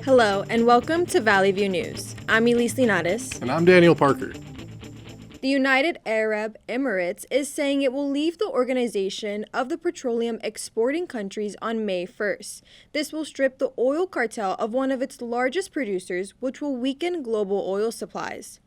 Hello, and welcome to Valley View News. I'm Elise Linares. And I'm Daniel Parker. The United Arab Emirates is saying it will leave the Organization of the Petroleum Exporting Countries on May 1st. This will strip the oil cartel of one of its largest producers, which will weaken global oil supplies.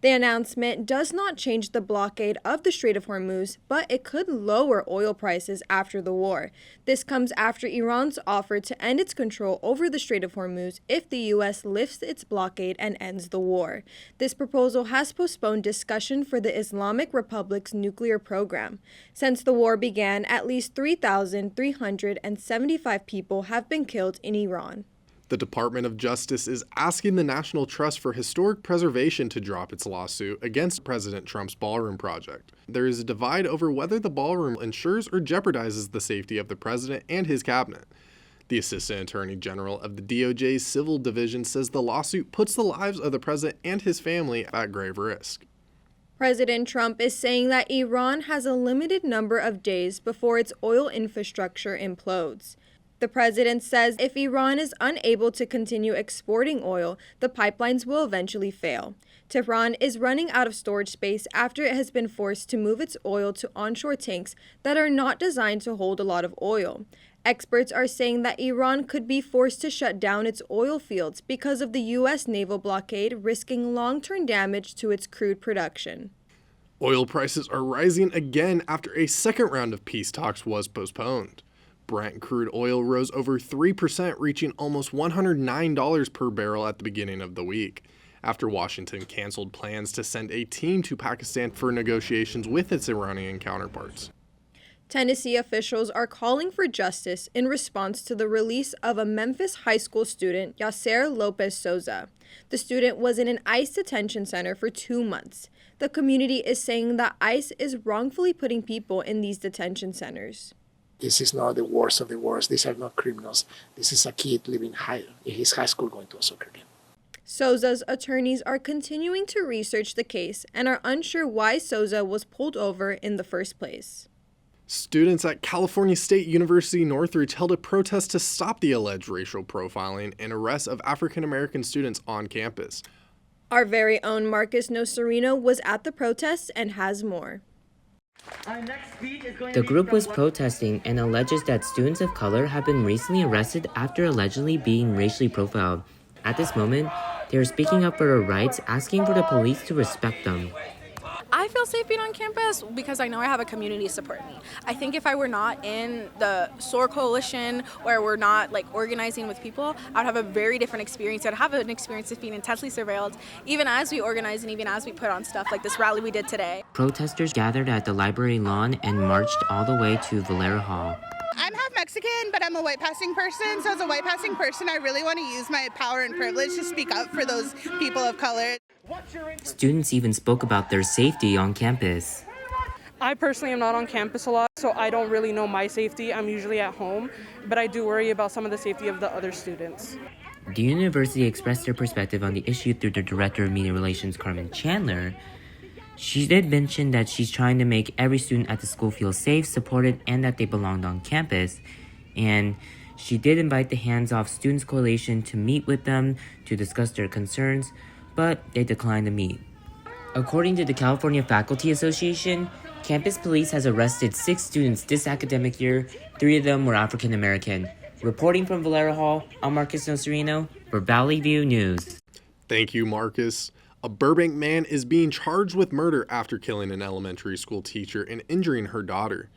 The announcement does not change the blockade of the Strait of Hormuz, but it could lower oil prices after the war. This comes after Iran's offer to end its control over the Strait of Hormuz if the U.S. lifts its blockade and ends the war. This proposal has postponed discussion for the Islamic Republic's nuclear program. Since the war began, at least 3,375 people have been killed in Iran. The Department of Justice is asking the National Trust for Historic Preservation to drop its lawsuit against President Trump's ballroom project. There is a divide over whether the ballroom ensures or jeopardizes the safety of the president and his cabinet. The Assistant Attorney General of the DOJ's Civil Division says the lawsuit puts the lives of the president and his family at grave risk. President Trump is saying that Iran has a limited number of days before its oil infrastructure implodes. The president says if Iran is unable to continue exporting oil, the pipelines will eventually fail. Tehran is running out of storage space after it has been forced to move its oil to onshore tanks that are not designed to hold a lot of oil. Experts are saying that Iran could be forced to shut down its oil fields because of the U.S. naval blockade, risking long-term damage to its crude production. Oil prices are rising again after a second round of peace talks was postponed. Brent crude oil rose over 3%, reaching almost $109 per barrel at the beginning of the week, after Washington canceled plans to send a team to Pakistan for negotiations with its Iranian counterparts. Tennessee officials are calling for justice in response to the release of a Memphis high school student, Yasser Lopez Souza. The student was in an ICE detention center for 2 months. The community is saying that ICE is wrongfully putting people in these detention centers. This is not the worst of the worst. These are not criminals. This is a kid living in his high school going to a soccer game. Souza's attorneys are continuing to research the case and are unsure why Souza was pulled over in the first place. Students at California State University Northridge held a protest to stop the alleged racial profiling and arrest of African American students on campus. Our very own Marcus Nocerino was at the protest and has more. The group was protesting and alleges that students of color have been recently arrested after allegedly being racially profiled. At this moment, they are speaking up for their rights, asking for the police to respect them. I feel safe being on campus because I know I have a community to support me. I think if I were not in the SOAR coalition, where we're not organizing with people, I would have a very different experience. I'd have an experience of being intensely surveilled, even as we organize and even as we put on stuff like this rally we did today. Protesters gathered at the library lawn and marched all the way to Valera Hall. I'm half Mexican, but I'm a white passing person. So as a white passing person, I really want to use my power and privilege to speak up for those people of color. Students even spoke about their safety on campus. I personally am not on campus a lot, so I don't really know my safety. I'm usually at home, but I do worry about some of the safety of the other students. The university expressed their perspective on the issue through their Director of Media Relations, Carmen Chandler. She did mention that she's trying to make every student at the school feel safe, supported, and that they belonged on campus. And she did invite the Hands Off Students Coalition to meet with them to discuss their concerns, but they declined to meet. According to the California Faculty Association, campus police has arrested 6 students this academic year. 3 of them were African American. Reporting from Valera Hall, I'm Marcus Nocerino for Valley View News. Thank you, Marcus. A Burbank man is being charged with murder after killing an elementary school teacher and injuring her daughter.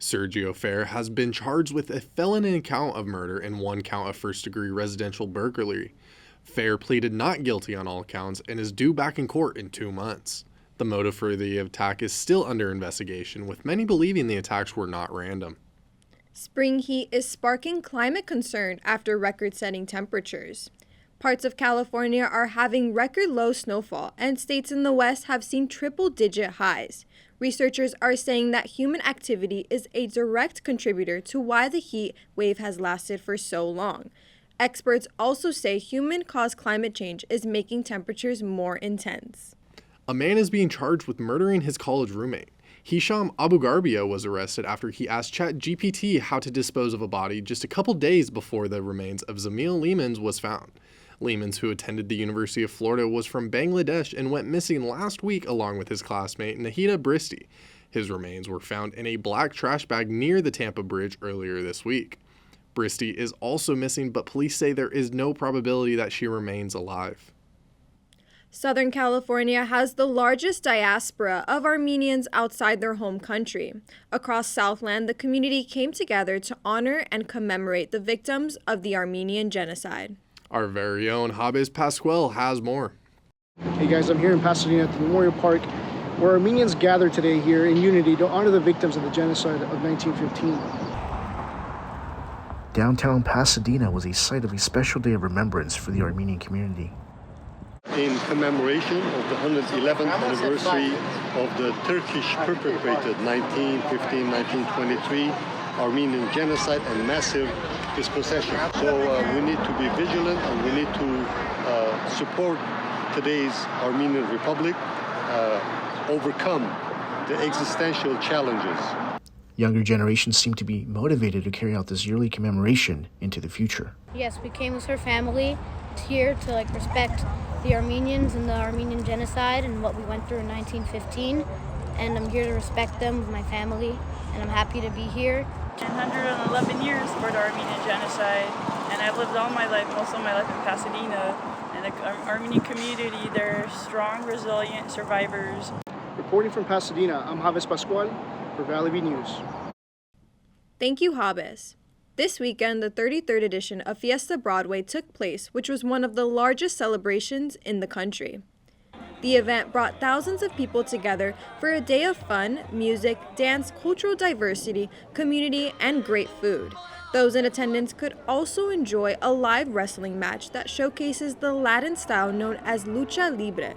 Sergio Fair has been charged with a felony count of murder and 1 count of first-degree residential burglary. Fair pleaded not guilty on all counts and is due back in court in 2 months. The motive for the attack is still under investigation, with many believing the attacks were not random. Spring heat is sparking climate concern after record-setting temperatures. Parts of California are having record low snowfall, and states in the West have seen triple-digit highs. Researchers are saying that human activity is a direct contributor to why the heat wave has lasted for so long. Experts also say human-caused climate change is making temperatures more intense. A man is being charged with murdering his college roommate. Hisham Abu Gharbia was arrested after he asked ChatGPT how to dispose of a body just a couple days before the remains of Zamil Lehmans was found. Lehmans, who attended the University of Florida, was from Bangladesh and went missing last week along with his classmate Nahida Bristi. His remains were found in a black trash bag near the Tampa Bridge earlier this week. Bristi is also missing, but police say there is no probability that she remains alive. Southern California has the largest diaspora of Armenians outside their home country. Across Southland, the community came together to honor and commemorate the victims of the Armenian genocide. Our very own Habes Pascual has more. Hey guys, I'm here in Pasadena at the Memorial Park, where Armenians gather today here in unity to honor the victims of the genocide of 1915. Downtown Pasadena was a site of a special day of remembrance for the Armenian community. In commemoration of the 111th anniversary of the Turkish perpetrated 1915-1923 Armenian genocide and massive dispossession. So we need to be vigilant and we need to support today's Armenian Republic, overcome the existential challenges. Younger generations seem to be motivated to carry out this yearly commemoration into the future. Yes, we came with her family here to respect the Armenians and the Armenian genocide and what we went through in 1915, and I'm here to respect them with my family, and I'm happy to be here. 111 years for the Armenian genocide, and I've lived all my life, most of my life in Pasadena, and the Armenian community, they're strong, resilient survivors. Reporting from Pasadena, I'm Habes Pascual for Valley View News. Thank you, Habes. This weekend, the 33rd edition of Fiesta Broadway took place, which was one of the largest celebrations in the country. The event brought thousands of people together for a day of fun, music, dance, cultural diversity, community, and great food. Those in attendance could also enjoy a live wrestling match that showcases the Latin style known as lucha libre.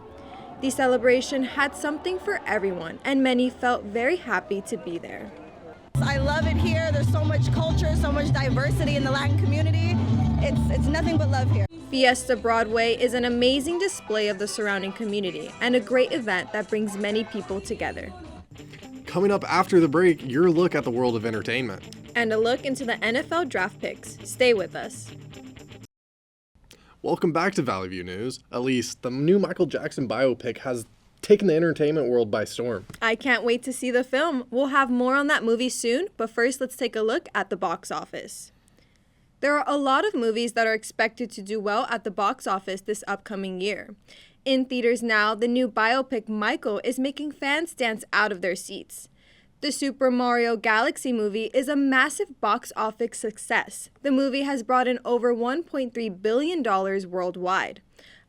The celebration had something for everyone, and many felt very happy to be there. I love it here. There's so much culture, so much diversity in the Latin community. It's nothing but love here. Fiesta Broadway is an amazing display of the surrounding community and a great event that brings many people together. Coming up after the break, your look at the world of entertainment. And a look into the NFL draft picks. Stay with us. Welcome back to Valley View News. Elise, the new Michael Jackson biopic has taken the entertainment world by storm. I can't wait to see the film. We'll have more on that movie soon, but first let's take a look at the box office. There are a lot of movies that are expected to do well at the box office this upcoming year. In theaters now, the new biopic Michael is making fans dance out of their seats. The Super Mario Galaxy movie is a massive box office success. The movie has brought in over $1.3 billion worldwide.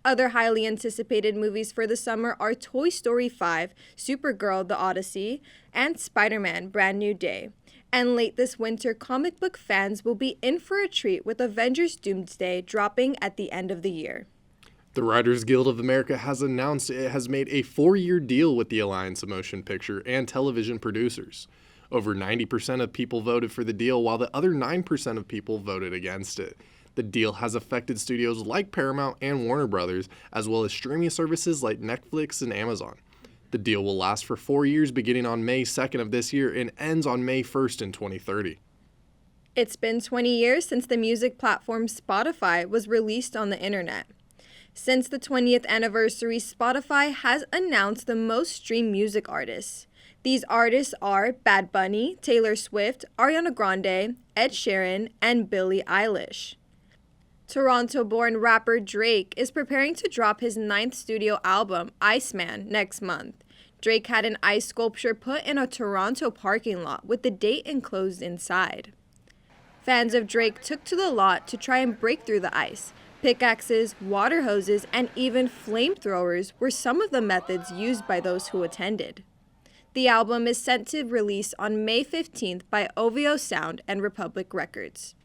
Other highly anticipated movies for the summer are Toy Story 5, Supergirl: The Odyssey, and Spider-Man: Brand New Day. And late this winter, comic book fans will be in for a treat with Avengers: Doomsday dropping at the end of the year. The Writers Guild of America has announced it has made a 4-year deal with the Alliance of Motion Picture and Television Producers. Over 90% of people voted for the deal, while the other 9% of people voted against it. The deal has affected studios like Paramount and Warner Brothers, as well as streaming services like Netflix and Amazon. The deal will last for 4 years beginning on May 2nd of this year and ends on May 1st in 2030. It's been 20 years since the music platform Spotify was released on the internet. Since the 20th anniversary, Spotify has announced the most streamed music artists. These artists are Bad Bunny, Taylor Swift, Ariana Grande, Ed Sheeran, and Billie Eilish. Toronto-born rapper Drake is preparing to drop his 9th studio album, Iceman, next month. Drake had an ice sculpture put in a Toronto parking lot with the date enclosed inside. Fans of Drake took to the lot to try and break through the ice. Pickaxes, water hoses, and even flamethrowers were some of the methods used by those who attended. The album is set to release on May 15th by OVO Sound and Republic Records.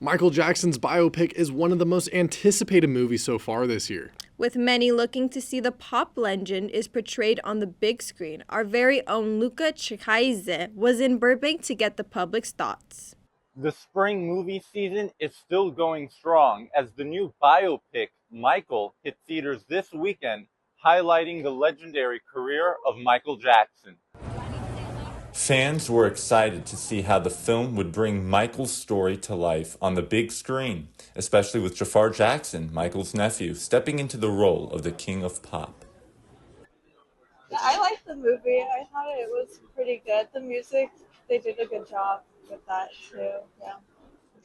Michael Jackson's biopic is one of the most anticipated movies so far this year. With many looking to see the pop legend is portrayed on the big screen, our very own Luca Chikaize was in Burbank to get the public's thoughts. The spring movie season is still going strong as the new biopic, Michael, hit theaters this weekend, highlighting the legendary career of Michael Jackson. Fans were excited to see how the film would bring Michael's story to life on the big screen, especially with Jafar Jackson, Michael's nephew, stepping into the role of the King of Pop. I liked the movie. I thought it was pretty good. The music, they did a good job with that too. Yeah.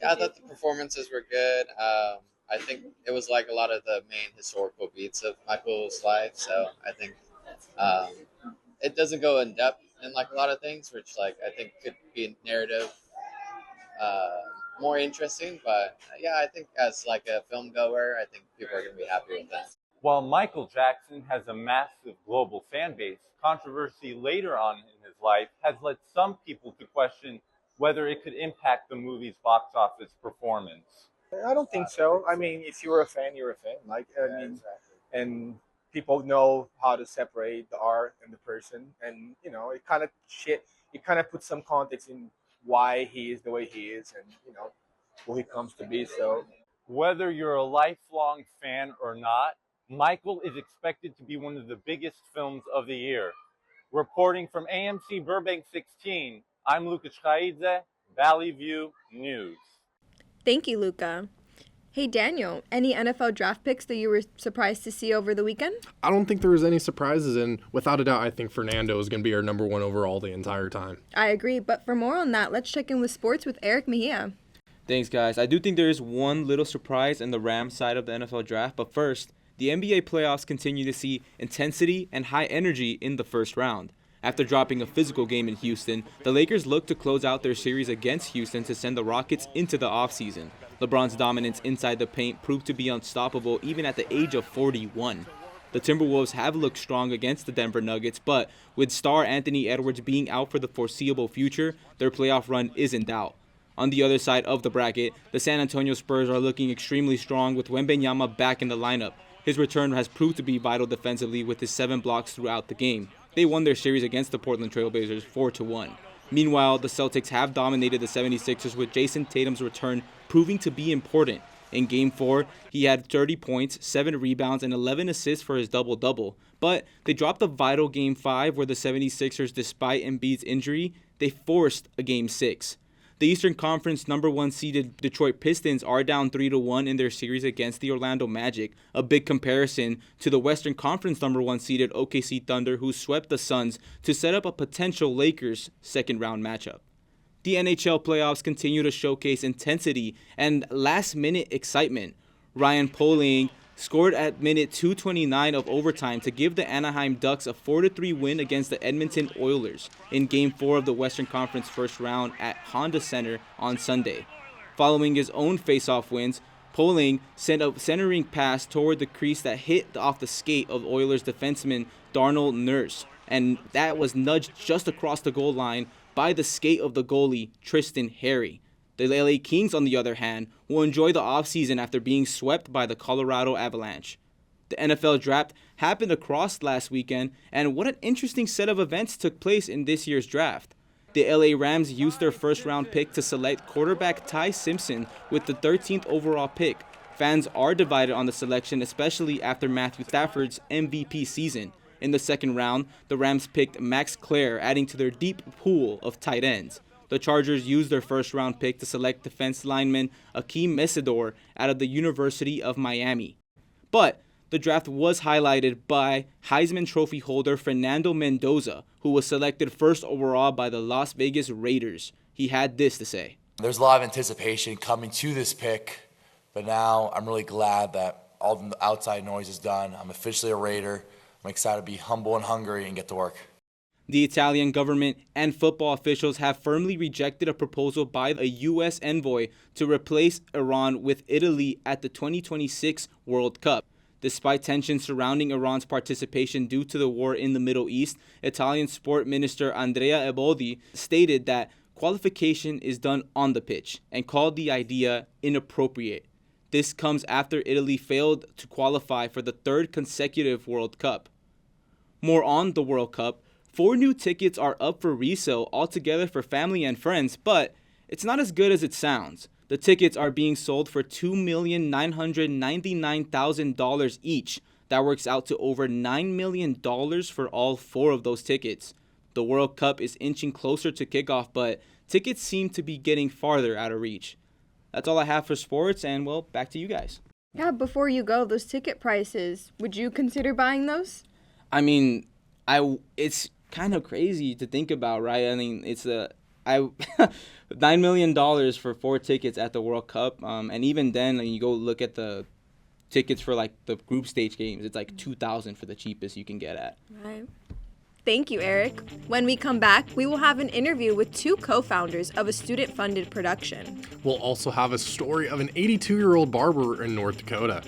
I thought the performances were good. I think it was like a lot of the main historical beats of Michael's life. So I think it doesn't go in depth in like a lot of things, which like I think could be narrative more interesting. But yeah, I think as like a film goer, I think people are gonna be happy with that. While Michael Jackson has a massive global fan base, controversy later on in his life has led some people to question whether it could impact the movie's box office performance. I don't think so. I mean, if you're a fan, you're a fan. Like, and people know how to separate the art and the person, and it kind of puts some context in why he is the way he is, and who he comes to be. So, whether you're a lifelong fan or not, Michael is expected to be one of the biggest films of the year. Reporting from AMC Burbank 16, I'm Lucas Chaidze, Valley View News. Thank you, Luca. Hey, Daniel, any NFL draft picks that you were surprised to see over the weekend? I don't think there was any surprises, and without a doubt, I think Fernando is going to be our number one overall the entire time. I agree, but for more on that, let's check in with sports with Eric Mejia. Thanks, guys. I do think there is one little surprise in the Rams side of the NFL draft, but first, the NBA playoffs continue to see intensity and high energy in the first round. After dropping a physical game in Houston, the Lakers look to close out their series against Houston to send the Rockets into the offseason. LeBron's dominance inside the paint proved to be unstoppable even at the age of 41. The Timberwolves have looked strong against the Denver Nuggets, but with star Anthony Edwards being out for the foreseeable future, their playoff run is in doubt. On the other side of the bracket, the San Antonio Spurs are looking extremely strong with Wembanyama back in the lineup. His return has proved to be vital defensively with his 7 blocks throughout the game. They won their series against the Portland Trailblazers 4-1. Meanwhile, the Celtics have dominated the 76ers with Jason Tatum's return proving to be important. In Game 4, he had 30 points, 7 rebounds, and 11 assists for his double-double. But they dropped a vital Game 5 where the 76ers, despite Embiid's injury, they forced a Game 6. The Eastern Conference number 1 seeded Detroit Pistons are down 3-1 in their series against the Orlando Magic, a big comparison to the Western Conference number 1 seeded OKC Thunder, who swept the Suns to set up a potential Lakers second-round matchup. The NHL playoffs continue to showcase intensity and last-minute excitement. Ryan Poehling scored at minute 229 of overtime to give the Anaheim Ducks a 4-3 win against the Edmonton Oilers in Game 4 of the Western Conference first round at Honda Center on Sunday. Following his own face-off wins, Poehling sent a centering pass toward the crease that hit off the skate of Oilers defenseman Darnell Nurse, and that was nudged just across the goal line by the skate of the goalie Tristan Harry. The LA Kings, on the other hand, will enjoy the offseason after being swept by the Colorado Avalanche. The NFL draft happened across last weekend, and what an interesting set of events took place in this year's draft. The LA Rams used their first-round pick to select quarterback Ty Simpson with the 13th overall pick. Fans are divided on the selection, especially after Matthew Stafford's MVP season. In the second round, the Rams picked Max Clare, adding to their deep pool of tight ends. The Chargers used their first-round pick to select defense lineman Akeem Mesidor out of the University of Miami. But the draft was highlighted by Heisman Trophy holder Fernando Mendoza, who was selected first overall by the Las Vegas Raiders. He had this to say. There's a lot of anticipation coming to this pick, but now I'm really glad that all the outside noise is done. I'm officially a Raider. I'm excited to be humble and hungry and get to work. The Italian government and football officials have firmly rejected a proposal by a U.S. envoy to replace Iran with Italy at the 2026 World Cup. Despite tensions surrounding Iran's participation due to the war in the Middle East, Italian Sport Minister Andrea Ebodi stated that qualification is done on the pitch and called the idea inappropriate. This comes after Italy failed to qualify for the 3rd consecutive World Cup. More on the World Cup. 4 new tickets are up for resale altogether for family and friends, but it's not as good as it sounds. The tickets are being sold for $2,999,000 each. That works out to over $9 million for all 4 of those tickets. The World Cup is inching closer to kickoff, but tickets seem to be getting farther out of reach. That's all I have for sports, and well, back to you guys. Yeah, before you go, those ticket prices, would you consider buying those? I mean, it's kind of crazy to think about, right? I mean, it's $9 million for 4 tickets at the World Cup, and even then, when you go look at the tickets for like the group stage games, it's like $2,000 for the cheapest you can get at. Right. Thank you, Eric. When we come back, we will have an interview with 2 co-founders of a student-funded production. We'll also have a story of an 82-year-old barber in North Dakota.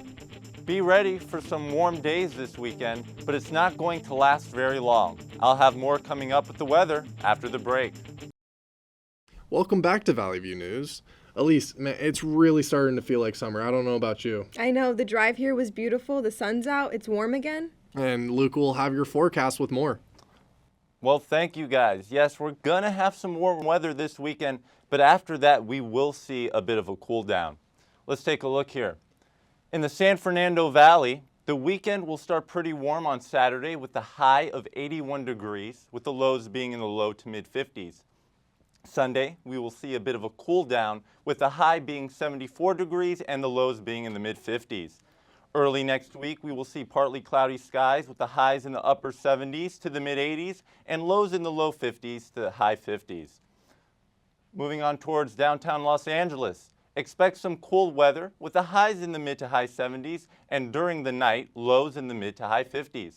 Be ready for some warm days this weekend, but it's not going to last very long. I'll have more coming up with the weather after the break. Welcome back to Valley View News. Elise, man, it's really starting to feel like summer. I don't know about you. I know, the drive here was beautiful. The sun's out. It's warm again. And Luke will have your forecast with more. Well, thank you guys. Yes, we're going to have some warm weather this weekend, but after that, we will see a bit of a cool down. Let's take a look here. In the San Fernando Valley, the weekend will start pretty warm on Saturday with the high of 81 degrees, with the lows being in the low to mid 50s. Sunday, we will see a bit of a cool down with the high being 74 degrees and the lows being in the mid 50s. Early next week, we will see partly cloudy skies with the highs in the upper 70s to the mid 80s and lows in the low 50s to the high 50s. Moving on towards downtown Los Angeles, expect some cool weather with the highs in the mid to high 70s and during the night, lows in the mid to high 50s.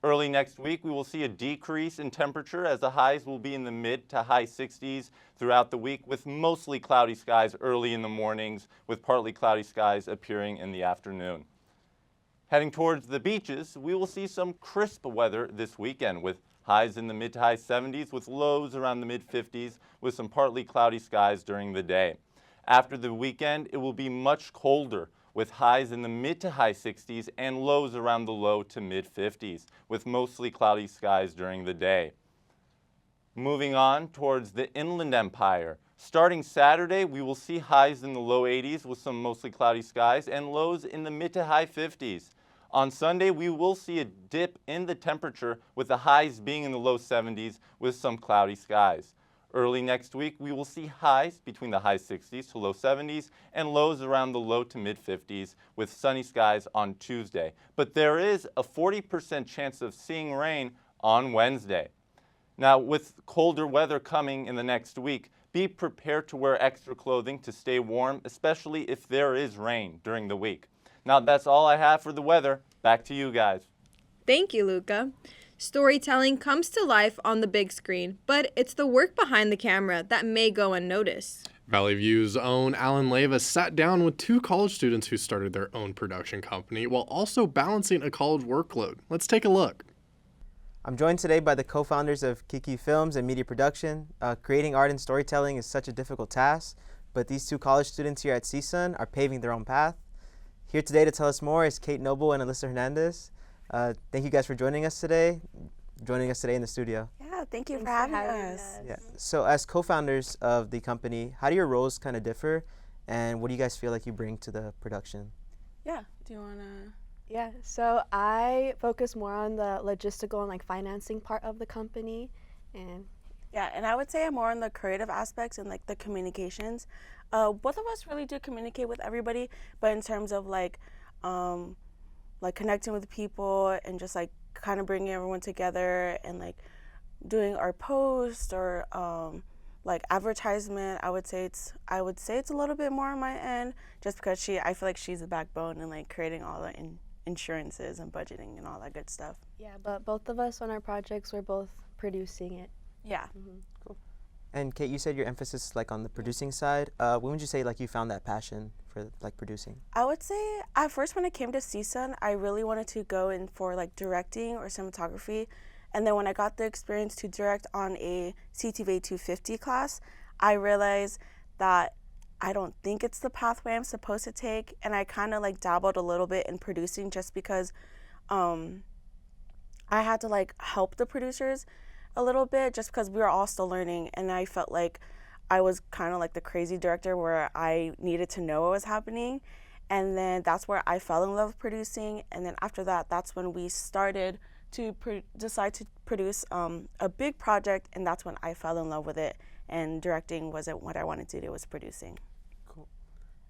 Early next week, we will see a decrease in temperature as the highs will be in the mid to high 60s throughout the week with mostly cloudy skies early in the mornings with partly cloudy skies appearing in the afternoon. Heading towards the beaches, we will see some crisp weather this weekend with highs in the mid to high 70s with lows around the mid 50s with some partly cloudy skies during the day. After the weekend, it will be much colder with highs in the mid to high 60s and lows around the low to mid 50s with mostly cloudy skies during the day. Moving on towards the Inland Empire. Starting Saturday, we will see highs in the low 80s with some mostly cloudy skies and lows in the mid to high 50s. On Sunday, we will see a dip in the temperature with the highs being in the low 70s with some cloudy skies. Early next week, we will see highs between the high 60s to low 70s and lows around the low to mid 50s with sunny skies on Tuesday. But there is a 40% chance of seeing rain on Wednesday. Now, with colder weather coming in the next week, be prepared to wear extra clothing to stay warm, especially if there is rain during the week. Now, that's all I have for the weather. Back to you guys. Thank you, Luca. Storytelling comes to life on the big screen, but it's the work behind the camera that may go unnoticed. Valley View's own Alan Leyva sat down with 2 college students who started their own production company while also balancing a college workload. Let's take a look. I'm joined today by the co-founders of Kiki Films and Media Production. Creating art and storytelling is such a difficult task, but these 2 college students here at CSUN are paving their own path. Here today to tell us more is Kate Noble and Alyssa Hernandez. Thank you guys for joining us today in the studio. Yeah, thank you for having us. Yeah. So as co-founders of the company, how do your roles kind of differ, and what do you guys feel like you bring to the production? Yeah, do you want to? Yeah, so I focus more on the logistical and like financing part of the company, and yeah, and I would say I'm more on the creative aspects and like the communications. Both of us really do communicate with everybody, but in terms of like connecting with people and just like kind of bringing everyone together and like doing our post or like advertisement, I would say it's a little bit more on my end, just because I feel like she's the backbone and like creating all the insurances and budgeting and all that good stuff. Yeah, but both of us on our projects, we're both producing it. Yeah. Mm-hmm. Cool. And Kate, you said your emphasis is like on the producing side. When would you say like you found that passion for like producing? I would say at first when I came to CSUN, I really wanted to go in for like directing or cinematography. And then when I got the experience to direct on a CTV 250 class, I realized that I don't think it's the pathway I'm supposed to take. And I kind of like dabbled a little bit in producing just because I had to like help the producers a little bit just because we were all still learning, and I felt like I was kind of like the crazy director where I needed to know what was happening. And then that's where I fell in love with producing, and then after that, that's when we started to decide to produce a big project, and that's when I fell in love with it. And directing wasn't what I wanted to do; it was producing.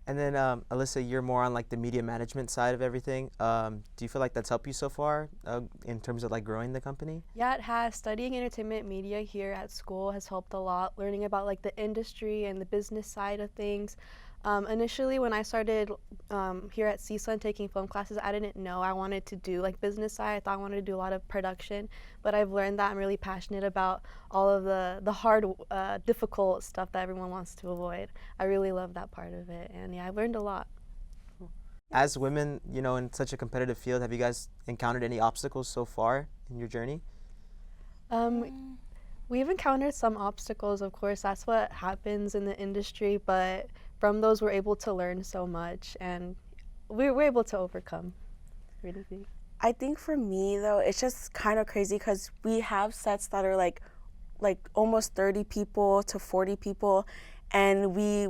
And then, Alyssa, you're more on like the media management side of everything. Do you feel like that's helped you so far in terms of like growing the company? Yeah, it has. Studying entertainment media here at school has helped a lot, learning about like the industry and the business side of things. Initially, when I started here at CSUN taking film classes, I didn't know I wanted to do like business side. I thought I wanted to do a lot of production, but I've learned that I'm really passionate about all of the hard, difficult stuff that everyone wants to avoid. I really love that part of it, and yeah, I've learned a lot. As women, you know, in such a competitive field, have you guys encountered any obstacles so far in your journey? We've encountered some obstacles, of course. That's what happens in the industry, but from those we're able to learn so much, and we're able to overcome. Really. I think for me though, it's just kind of crazy because we have sets that are like almost 30 people to 40 people, and we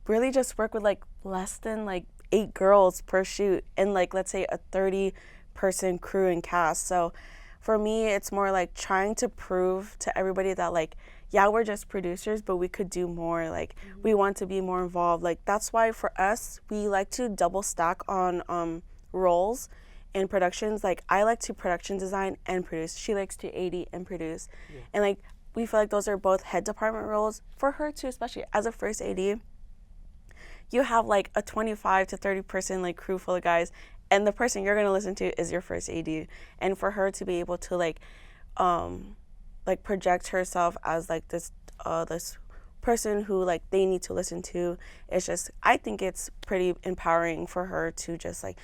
really just work with like less than like 8 girls per shoot, and like let's say a 30-person crew and cast. So for me, it's more like trying to prove to everybody that like, yeah, we're just producers, but we could do more. Like, we want to be more involved. Like, that's why for us, we like to double stack on roles in productions. Like, I like to production design and produce. She likes to AD and produce. Yeah. And like, we feel like those are both head department roles. For her too, especially as a first AD, you have like a 25 to 30 person like crew full of guys, and the person you're gonna listen to is your first AD. And for her to be able to like project herself as like this person who like they need to listen to, it's just, I think it's pretty empowering for her to just like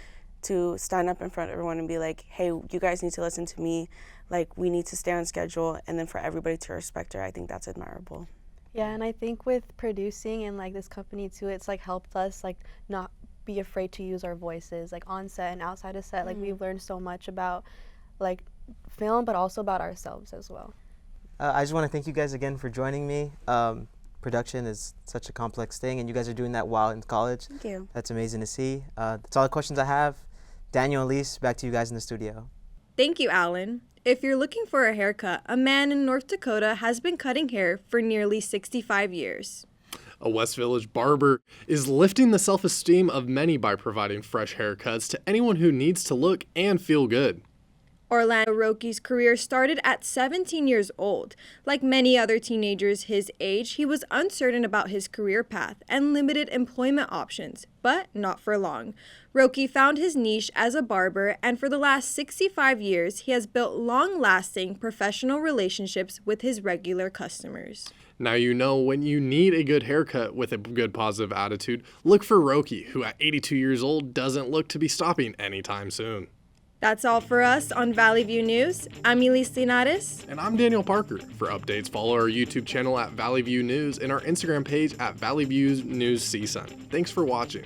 to stand up in front of everyone and be like, hey, you guys need to listen to me, like we need to stay on schedule, and then for everybody to respect her. I think that's admirable. Yeah, and I think with producing and like this company too, it's like helped us like not be afraid to use our voices like on set and outside of set. Like we've learned so much about like film, but also about ourselves as well. I just want to thank you guys again for joining me. Production is such a complex thing, and you guys are doing that while in college. Thank you. That's amazing to see. That's all the questions I have. Daniel and Elise, back to you guys in the studio. Thank you, Alan. If you're looking for a haircut, a man in North Dakota has been cutting hair for nearly 65 years. A West Village barber is lifting the self-esteem of many by providing fresh haircuts to anyone who needs to look and feel good. Orlando Roki's career started at 17 years old. Like many other teenagers his age, he was uncertain about his career path and limited employment options, but not for long. Roki found his niche as a barber, and for the last 65 years, he has built long-lasting professional relationships with his regular customers. Now you know when you need a good haircut with a good positive attitude, look for Roki, who at 82 years old doesn't look to be stopping anytime soon. That's all for us on Valley View News. I'm Elise Linares. And I'm Daniel Parker. For updates, follow our YouTube channel at Valley View News and our Instagram page at Valley View News CSUN. Thanks for watching.